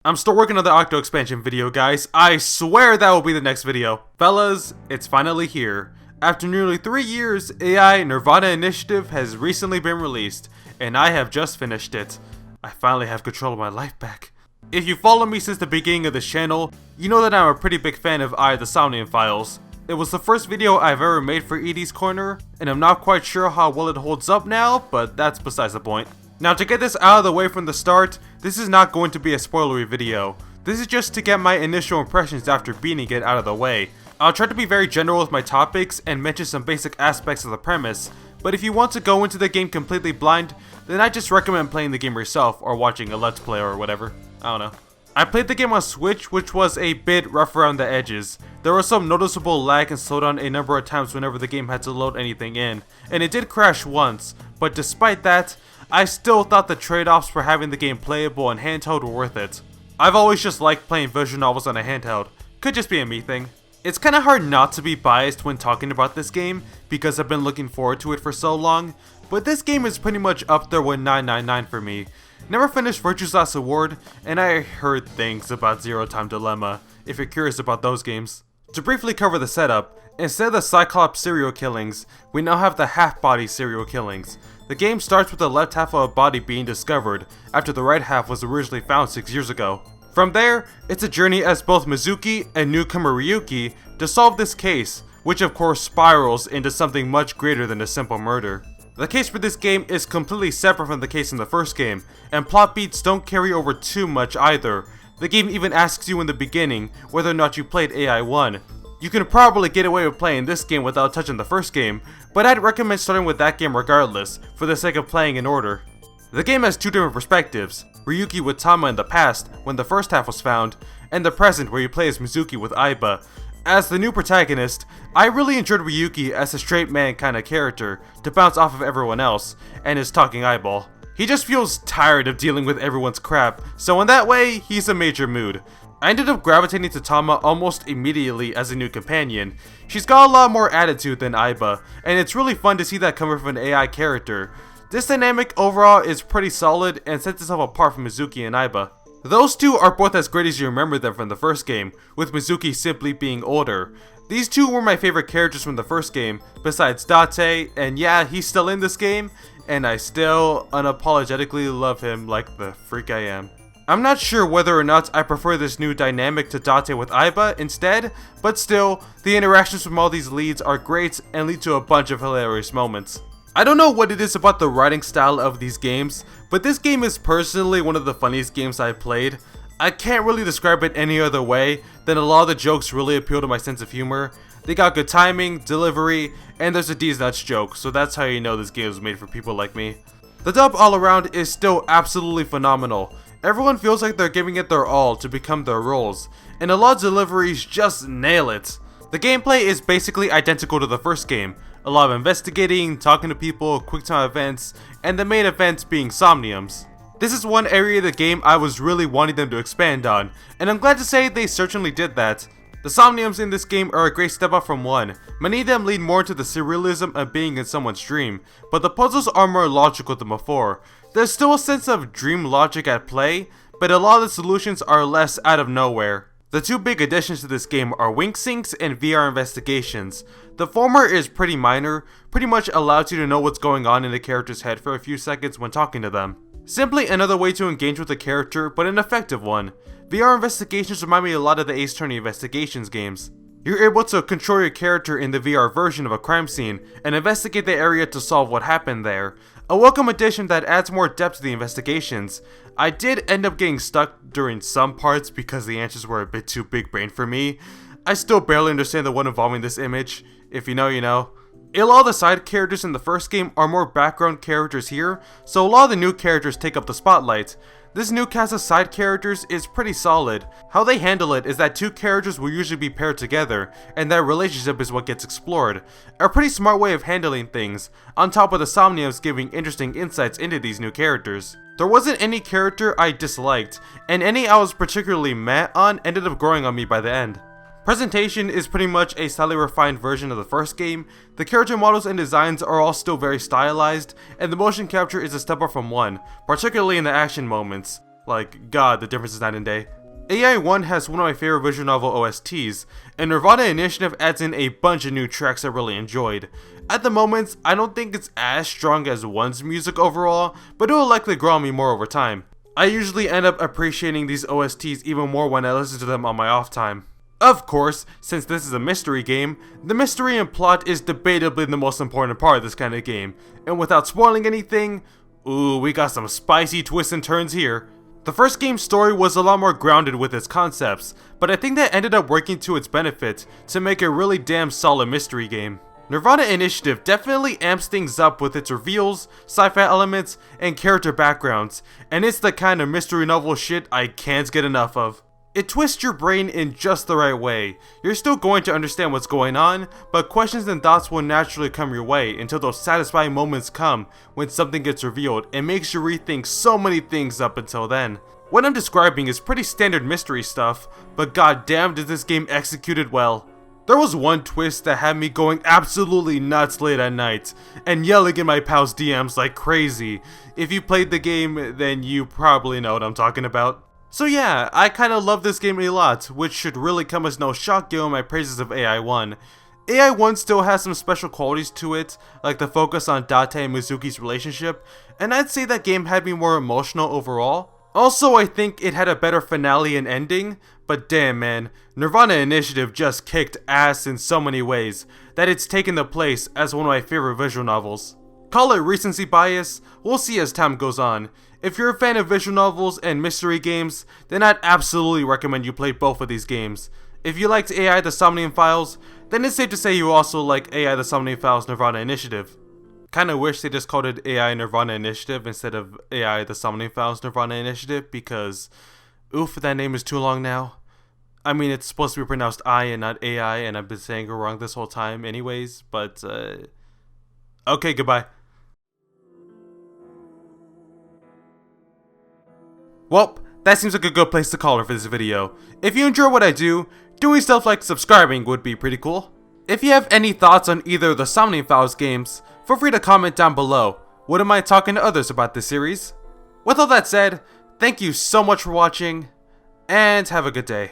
I'm still working on the Octo expansion video, guys. I swear that will be the next video. Fellas, it's finally here. After nearly 3 years, AI Nirvana Initiative has recently been released, and I have just finished it. I finally have control of my life back. If you follow me since the beginning of this channel, you know that I'm a pretty big fan of the Somnium files. It was the first video I've ever made for Edie's Corner, and I'm not quite sure how well it holds up now, but that's besides the point. Now, to get this out of the way from the start, this is not going to be a spoilery video. This is just to get my initial impressions after beating it out of the way. I'll try to be very general with my topics and mention some basic aspects of the premise, but if you want to go into the game completely blind, then I just recommend playing the game yourself or watching a Let's Play or whatever. I don't know. I played the game on Switch, which was a bit rough around the edges. There was some noticeable lag and slowdown a number of times whenever the game had to load anything in, and it did crash once, but despite that, I still thought the trade-offs for having the game playable and handheld were worth it. I've always just liked playing visual novels on a handheld. Could just be a me thing. It's kinda hard not to be biased when talking about this game, because I've been looking forward to it for so long, but this game is pretty much up there with 999 for me. Never finished Virtue's Last Award, and I heard things about Zero Time Dilemma, if you're curious about those games. To briefly cover the setup, instead of the Cyclops serial killings, we now have the half-body serial killings. The game starts with the left half of a body being discovered, after the right half was originally found 6 years ago. From there, it's a journey as both Mizuki and newcomer Ryuki to solve this case, which of course spirals into something much greater than a simple murder. The case for this game is completely separate from the case in the first game, and plot beats don't carry over too much either. The game even asks you in the beginning whether or not you played AI 1. You can probably get away with playing this game without touching the first game, but I'd recommend starting with that game regardless, for the sake of playing in order. The game has two different perspectives, Ryuki with Tama in the past, when the first half was found, and the present where you play as Mizuki with Aiba. As the new protagonist, I really enjoyed Ryuki as a straight man kinda character, to bounce off of everyone else, and his talking eyeball. He just feels tired of dealing with everyone's crap, so in that way, he's a major mood. I ended up gravitating to Tama almost immediately as a new companion. She's got a lot more attitude than Aiba, and it's really fun to see that coming from an AI character. This dynamic overall is pretty solid and sets itself apart from Mizuki and Aiba. Those two are both as great as you remember them from the first game, with Mizuki simply being older. These two were my favorite characters from the first game, besides Date, and yeah, he's still in this game, and I still unapologetically love him like the freak I am. I'm not sure whether or not I prefer this new dynamic to Date with Aiba instead, but still, the interactions from all these leads are great and lead to a bunch of hilarious moments. I don't know what it is about the writing style of these games, but this game is personally one of the funniest games I've played. I can't really describe it any other way than a lot of the jokes really appeal to my sense of humor. They got good timing, delivery, and there's a D's nuts joke, so that's how you know this game was made for people like me. The dub all around is still absolutely phenomenal. Everyone feels like they're giving it their all to become their roles, and a lot of deliveries just nail it. The gameplay is basically identical to the first game. A lot of investigating, talking to people, quick time events, and the main events being Somniums. This is one area of the game I was really wanting them to expand on, and I'm glad to say they certainly did that. The Somniums in this game are a great step up from 1. Many of them lead more into the surrealism of being in someone's dream, but the puzzles are more logical than before. There's still a sense of dream logic at play, but a lot of the solutions are less out of nowhere. The two big additions to this game are wink syncs and VR investigations. The former is pretty minor, pretty much allows you to know what's going on in the character's head for a few seconds when talking to them. Simply another way to engage with the character, but an effective one. VR investigations remind me a lot of the Ace Attorney investigations games. You're able to control your character in the VR version of a crime scene, and investigate the area to solve what happened there. A welcome addition that adds more depth to the investigations. I did end up getting stuck during some parts because the answers were a bit too big brain for me. I still barely understand the one involving this image. If you know, you know. A lot of the side characters in the first game are more background characters here, so a lot of the new characters take up the spotlight. This new cast of side characters is pretty solid. How they handle it is that two characters will usually be paired together, and that relationship is what gets explored. A pretty smart way of handling things, on top of the Somniums giving interesting insights into these new characters. There wasn't any character I disliked, and any I was particularly meh on ended up growing on me by the end. Presentation is pretty much a slightly refined version of the first game. The character models and designs are all still very stylized, and the motion capture is a step up from 1, particularly in the action moments. Like, god, the difference is night and day. AI1 has one of my favorite visual novel OSTs, and Nirvana Initiative adds in a bunch of new tracks I really enjoyed. At the moment, I don't think it's as strong as 1's music overall, but it will likely grow on me more over time. I usually end up appreciating these OSTs even more when I listen to them on my off time. Of course, since this is a mystery game, the mystery and plot is debatably the most important part of this kind of game, and without spoiling anything, ooh, we got some spicy twists and turns here. The first game's story was a lot more grounded with its concepts, but I think that ended up working to its benefit to make a really damn solid mystery game. Nirvana Initiative definitely amps things up with its reveals, sci-fi elements, and character backgrounds, and it's the kind of mystery novel shit I can't get enough of. It twists your brain in just the right way. You're still going to understand what's going on, but questions and thoughts will naturally come your way until those satisfying moments come when something gets revealed and makes you rethink so many things up until then. What I'm describing is pretty standard mystery stuff, but goddamn did this game execute it well. There was one twist that had me going absolutely nuts late at night, and yelling in my pal's DMs like crazy. If you played the game, then you probably know what I'm talking about. So yeah, I kinda love this game a lot, which should really come as no shock given my praises of AI1. AI1 still has some special qualities to it, like the focus on Date and Mizuki's relationship, and I'd say that game had me more emotional overall. Also, I think it had a better finale and ending, but damn man, Nirvana Initiative just kicked ass in so many ways, that it's taken the place as one of my favorite visual novels. Call it recency bias, we'll see as time goes on. If you're a fan of visual novels and mystery games, then I'd absolutely recommend you play both of these games. If you liked AI the Somnium Files, then it's safe to say you also like AI the Somnium Files Nirvana Initiative. Kinda wish they just called it AI Nirvana Initiative instead of AI the Somnium Files Nirvana Initiative because, oof, that name is too long now. I mean, it's supposed to be pronounced I and not AI, and I've been saying it wrong this whole time anyways, but, okay, goodbye. Well, that seems like a good place to call it for this video. If you enjoy what I do, doing stuff like subscribing would be pretty cool. If you have any thoughts on either of the Somnium Files games, feel free to comment down below. Wouldn't mind talking to others about this series. With all that said, thank you so much for watching, and have a good day.